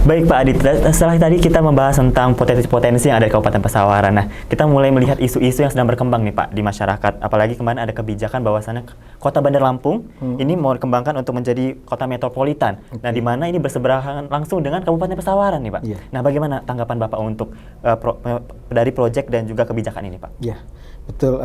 Baik Pak Adit, setelah tadi kita membahas tentang potensi-potensi yang ada di Kabupaten Pesawaran. Nah, kita mulai melihat isu-isu yang sedang berkembang nih Pak di masyarakat. Apalagi kemarin ada kebijakan bahwasannya Kota Bandar Lampung ini mau dikembangkan untuk menjadi kota metropolitan. Nah, di mana ini berseberangan langsung dengan Kabupaten Pesawaran nih Pak. Nah, bagaimana tanggapan Bapak untuk dari proyek dan juga kebijakan ini Pak? Iya, betul.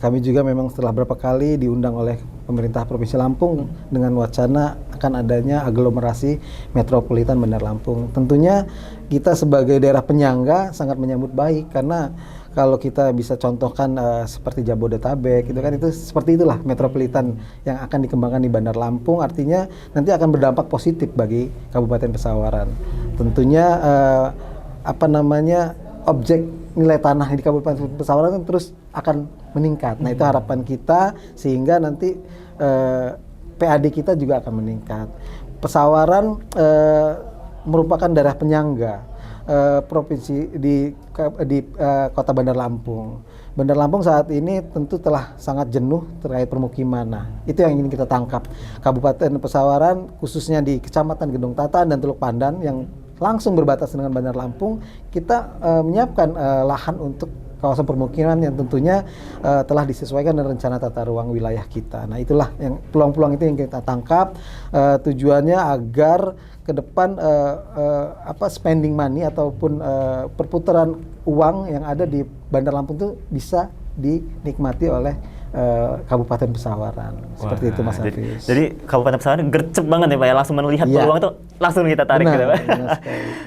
Kami juga memang setelah berapa kali diundang oleh pemerintah Provinsi Lampung dengan wacana akan adanya aglomerasi metropolitan Bandar Lampung. Tentunya kita sebagai daerah penyangga sangat menyambut baik, karena kalau kita bisa contohkan seperti Jabodetabek itu kan, itu seperti itulah metropolitan yang akan dikembangkan di Bandar Lampung, artinya nanti akan berdampak positif bagi Kabupaten Pesawaran. Tentunya objek nilai tanah di Kabupaten Pesawaran kan terus akan meningkat. Nah, itu harapan kita sehingga nanti PAD kita juga akan meningkat. Pesawaran merupakan daerah penyangga provinsi di Kota Bandar Lampung. Bandar Lampung saat ini tentu telah sangat jenuh terkait permukiman. Nah, itu yang ingin kita tangkap. Kabupaten Pesawaran khususnya di Kecamatan Gedong Tatan dan Teluk Pandan yang langsung berbatas dengan Bandar Lampung, kita menyiapkan lahan untuk kawasan permukiman yang tentunya telah disesuaikan dengan rencana tata ruang wilayah kita. Nah, itulah yang peluang-peluang itu yang kita tangkap, tujuannya agar ke depan spending money ataupun perputaran uang yang ada di Bandar Lampung itu bisa dinikmati oleh Kabupaten Pesawaran. Seperti itu Mas Hafiz. Jadi Kabupaten Pesawaran gercep banget ya Pak ya, langsung melihat peluang itu langsung kita tarik gitu Pak.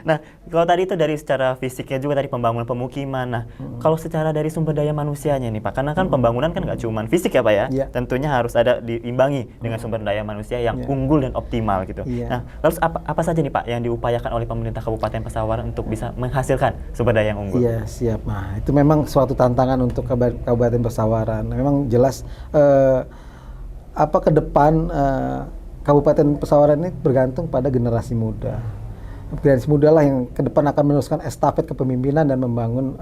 Nah, kalau tadi itu dari secara fisiknya juga tadi pembangunan pemukiman. Nah, kalau secara dari sumber daya manusianya nih Pak, karena kan pembangunan kan nggak cuma fisik ya Pak ya, tentunya harus ada diimbangi dengan sumber daya manusia yang unggul dan optimal gitu. Nah, lalu apa saja nih Pak yang diupayakan oleh pemerintah Kabupaten Pesawaran untuk bisa menghasilkan sumber daya yang unggul? Iya, siap. Nah, itu memang suatu tantangan untuk Kabupaten Pesawaran. Memang jelas ke depan Kabupaten Pesawaran ini bergantung pada generasi muda. Generasi muda lah yang ke depan akan meneruskan estafet kepemimpinan dan membangun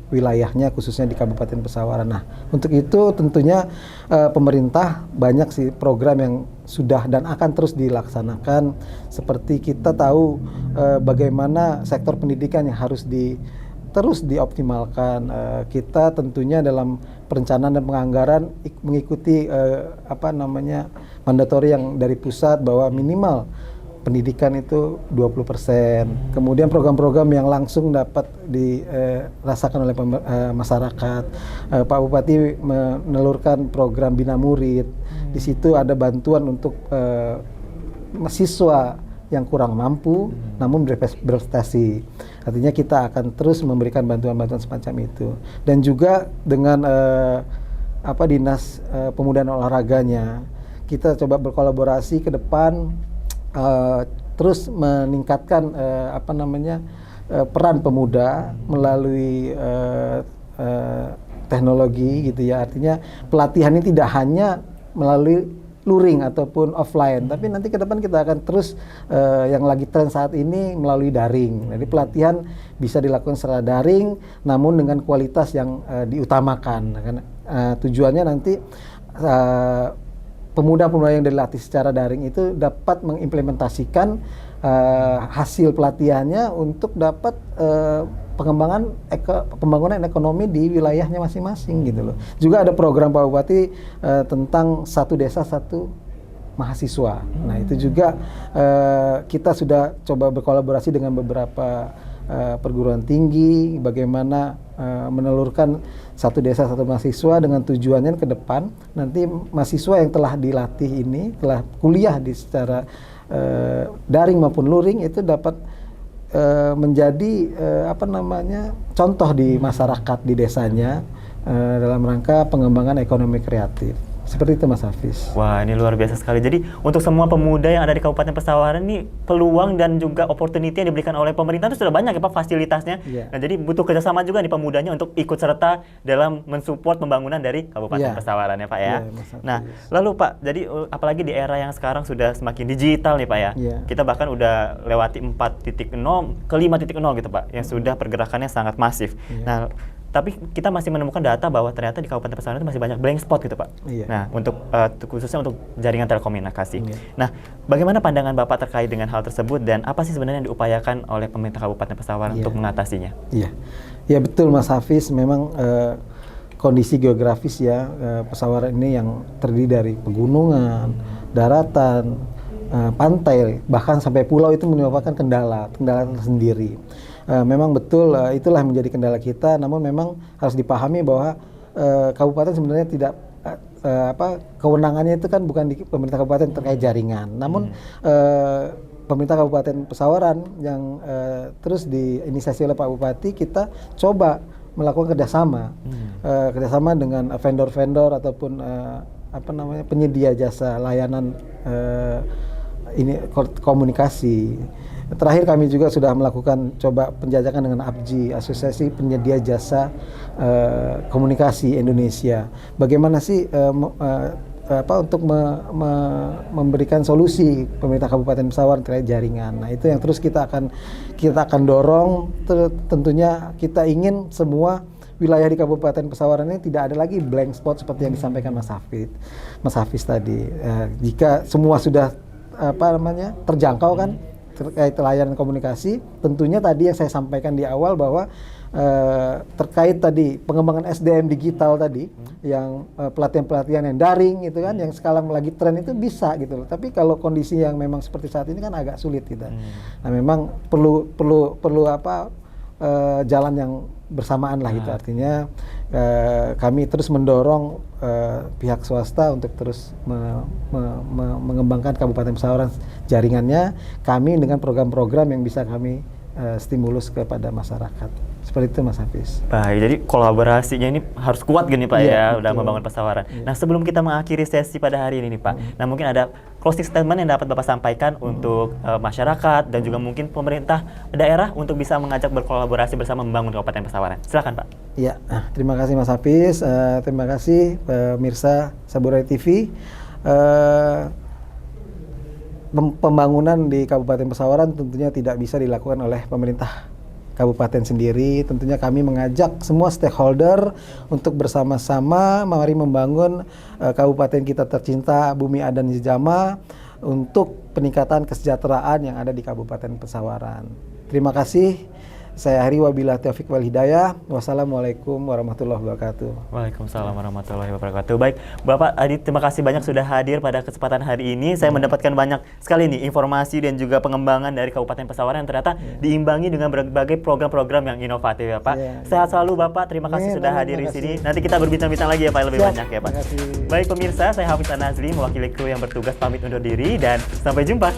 wilayahnya khususnya di Kabupaten Pesawaran. Nah, untuk itu tentunya pemerintah banyak sih program yang sudah dan akan terus dilaksanakan. Seperti kita tahu bagaimana sektor pendidikan yang harus terus dioptimalkan. Kita tentunya dalam perencanaan dan penganggaran mengikuti mandatori yang dari pusat bahwa minimal pendidikan itu 20%. Kemudian program-program yang langsung dapat dirasakan oleh masyarakat. Pak Bupati menelurkan program Bina Murid. Di situ ada bantuan untuk mahasiswa yang kurang mampu namun berprestasi. Artinya kita akan terus memberikan bantuan-bantuan semacam itu. Dan juga dengan Dinas Pemuda dan Olahraganya, kita coba berkolaborasi ke depan terus meningkatkan peran pemuda melalui teknologi gitu ya. Artinya pelatihan ini tidak hanya melalui luring ataupun offline, tapi nanti ke depan kita akan terus yang lagi tren saat ini melalui daring. Jadi pelatihan bisa dilakukan secara daring, namun dengan kualitas yang diutamakan. Tujuannya nanti pemuda-pemuda yang dilatih secara daring itu dapat mengimplementasikan hasil pelatihannya untuk dapat pembangunan ekonomi di wilayahnya masing-masing gitu loh. Juga ada program Pak Bupati tentang satu desa satu mahasiswa. Nah, itu juga kita sudah coba berkolaborasi dengan beberapa perguruan tinggi, bagaimana menelurkan satu desa satu mahasiswa dengan tujuannya ke depan nanti mahasiswa yang telah dilatih ini, telah kuliah di secara daring maupun luring itu dapat menjadi contoh di masyarakat di desanya dalam rangka pengembangan ekonomi kreatif. Seperti itu Mas Hafiz. Wah, ini luar biasa sekali. Jadi untuk semua pemuda yang ada di Kabupaten Pesawaran ini peluang dan juga opportunity yang diberikan oleh pemerintah itu sudah banyak ya Pak fasilitasnya. Nah, jadi butuh kerjasama juga nih pemudanya untuk ikut serta dalam mensupport pembangunan dari Kabupaten Pesawaran ya Pak ya. Nah, lalu Pak, jadi apalagi di era yang sekarang sudah semakin digital nih Pak ya. Kita bahkan udah lewati 4.0 ke 5.0 gitu Pak, yang sudah pergerakannya sangat masif. Nah, tapi kita masih menemukan data bahwa ternyata di Kabupaten Pesawaran itu masih banyak blank spot gitu Pak. Iya. Nah, khususnya untuk jaringan telekomunikasi. Iya. Nah, bagaimana pandangan Bapak terkait dengan hal tersebut dan apa sih sebenarnya yang diupayakan oleh pemerintah Kabupaten Pesawaran Iya. untuk mengatasinya? Iya, ya betul Mas Hafiz, memang kondisi geografis ya Pesawaran ini yang terdiri dari pegunungan, daratan, pantai, bahkan sampai pulau itu merupakan kendala tersendiri. Memang betul itulah yang menjadi kendala kita, namun memang harus dipahami bahwa kabupaten sebenarnya tidak kewenangannya itu kan bukan di pemerintah kabupaten terkait jaringan, namun pemerintah Kabupaten Pesawaran yang terus diinisiasi oleh Pak Bupati, kita coba melakukan kerjasama dengan vendor-vendor ataupun penyedia jasa layanan komunikasi. Terakhir kami juga sudah melakukan coba penjajakan dengan APJI, Asosiasi Penyedia Jasa Komunikasi Indonesia. Bagaimana sih untuk memberikan solusi pemerintah Kabupaten Pesawaran terkait jaringan. Nah, itu yang terus kita akan dorong. Tentunya kita ingin semua wilayah di Kabupaten Pesawaran ini tidak ada lagi blank spot seperti yang disampaikan Mas Hafiz tadi. Jika semua sudah terjangkau kan terkait layanan komunikasi, tentunya tadi yang saya sampaikan di awal bahwa terkait tadi pengembangan SDM digital tadi, yang pelatihan-pelatihan yang daring itu kan, yang sekarang lagi tren itu bisa gitu loh. Tapi kalau kondisi yang memang seperti saat ini kan agak sulit kita. Nah, memang perlu jalan yang bersamaan lah gitu. Artinya kami terus mendorong pihak swasta untuk terus mengembangkan Kabupaten Pesawaran jaringannya, kami dengan program-program yang bisa kami stimulus kepada masyarakat. Seperti itu Mas Hafiz. Baik, jadi kolaborasinya ini harus kuat gini Pak ya, betul. udah membangun Pesawaran. Iya. Nah, sebelum kita mengakhiri sesi pada hari ini nih Pak, nah mungkin ada closing statement yang dapat Bapak sampaikan untuk masyarakat dan juga mungkin pemerintah daerah untuk bisa mengajak berkolaborasi bersama membangun Kabupaten Pesawaran. Silakan Pak. Iya, terima kasih Mas Hafiz, terima kasih pemirsa Saburai TV. Pembangunan di Kabupaten Pesawaran tentunya tidak bisa dilakukan oleh pemerintah kabupaten sendiri. Tentunya kami mengajak semua stakeholder untuk bersama-sama mari membangun kabupaten kita tercinta Bumi Adan Jama untuk peningkatan kesejahteraan yang ada di Kabupaten Pesawaran. Terima kasih. Saya akhiri wabillahi taufiq wal hidayah. Wassalamualaikum warahmatullahi wabarakatuh. Waalaikumsalam warahmatullahi wabarakatuh. Baik, Bapak Adi, terima kasih banyak sudah hadir pada kesempatan hari ini. Saya mendapatkan banyak sekali nih informasi dan juga pengembangan dari Kabupaten Pesawaran yang ternyata diimbangi dengan berbagai program-program yang inovatif ya Pak. Sehat selalu Bapak, terima kasih sudah hadir di sini. Nanti kita berbincang-bincang lagi ya Pak, lebih banyak ya Pak. Baik pemirsa, saya Hafiz Anazli mewakili kru yang bertugas pamit undur diri dan sampai jumpa.